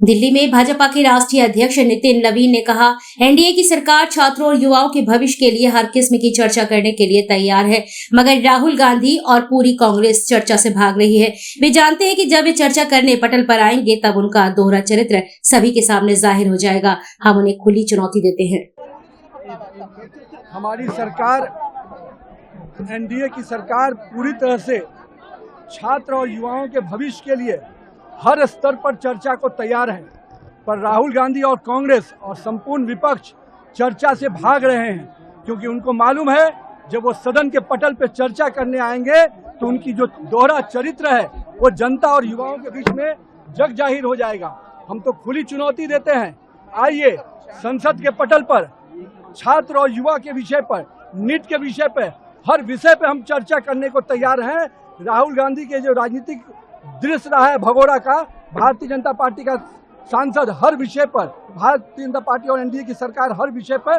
दिल्ली में भाजपा के राष्ट्रीय अध्यक्ष नितिन नवीन ने कहा, एनडीए की सरकार छात्रों और युवाओं के भविष्य के लिए हर किस्म की चर्चा करने के लिए तैयार है, मगर राहुल गांधी और पूरी कांग्रेस चर्चा से भाग रही है। वे जानते हैं कि जब वे चर्चा करने पटल पर आएंगे तब उनका दोहरा चरित्र सभी के सामने जाहिर हो जाएगा। हम उन्हें खुली चुनौती देते हैं। हमारी सरकार, एनडीए की सरकार पूरी तरह से छात्र और युवाओं के भविष्य के लिए हर स्तर पर चर्चा को तैयार है, पर राहुल गांधी और कांग्रेस और संपूर्ण विपक्ष चर्चा से भाग रहे हैं, क्योंकि उनको मालूम है जब वो सदन के पटल पर चर्चा करने आएंगे तो उनकी जो दोहरा चरित्र है वो जनता और युवाओं के बीच में जग जाहिर हो जाएगा। हम तो खुली चुनौती देते हैं, आइए संसद के पटल पर छात्र और युवा के विषय पर, नीट के विषय पर, हर विषय पर हम चर्चा करने को तैयार हैं। राहुल गांधी के जो राजनीतिक दृश्य रहा है भगोड़ा का, भारतीय जनता पार्टी का सांसद हर विषय पर, भारतीय जनता पार्टी और एनडीए की सरकार हर विषय पर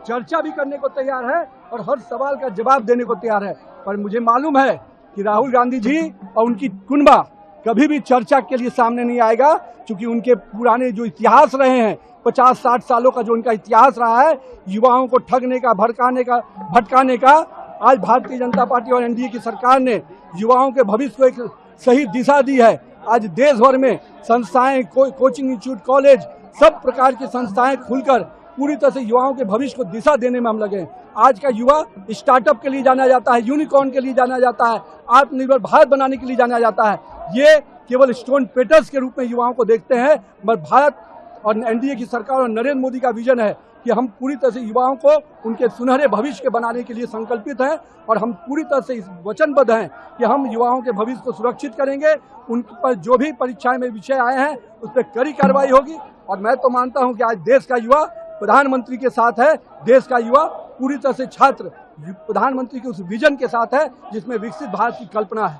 चर्चा भी करने को तैयार है और हर सवाल का जवाब देने को तैयार है। पर मुझे मालूम है कि राहुल गांधी जी और उनकी कुनबा कभी भी चर्चा के लिए सामने नहीं आएगा, क्योंकि उनके पुराने जो इतिहास रहे हैं, 50-60 सालों का जो उनका इतिहास रहा है युवाओं को ठगने का, भटकाने का, आज भारतीय जनता पार्टी और एनडीए की सरकार ने युवाओं के भविष्य को एक सही दिशा दी है। आज देश भर में संस्थाएं, कोचिंग इंस्टीट्यूट, कॉलेज, सब प्रकार की संस्थाएं खुलकर पूरी तरह से युवाओं के भविष्य को दिशा देने में हम लगे हैं। आज का युवा स्टार्टअप के लिए जाना जाता है, यूनिकॉर्न के लिए जाना जाता है, आत्मनिर्भर भारत बनाने के लिए जाना जाता है। ये केवल स्टोन पेटर्स के रूप में युवाओं को देखते हैं, मगर भारत और एनडीए की सरकार और नरेंद्र मोदी का विजन है कि हम पूरी तरह से युवाओं को उनके सुनहरे भविष्य के बनाने के लिए संकल्पित हैं और हम पूरी तरह से इस वचनबद्ध हैं कि हम युवाओं के भविष्य को सुरक्षित करेंगे। उन पर जो भी परीक्षाएं में विषय आए हैं उस पर कड़ी कार्रवाई होगी और मैं तो मानता हूं कि आज देश का युवा प्रधानमंत्री के साथ है। देश का युवा पूरी तरह से छात्र प्रधानमंत्री के उस विजन के साथ है जिसमें विकसित भारत की कल्पना है।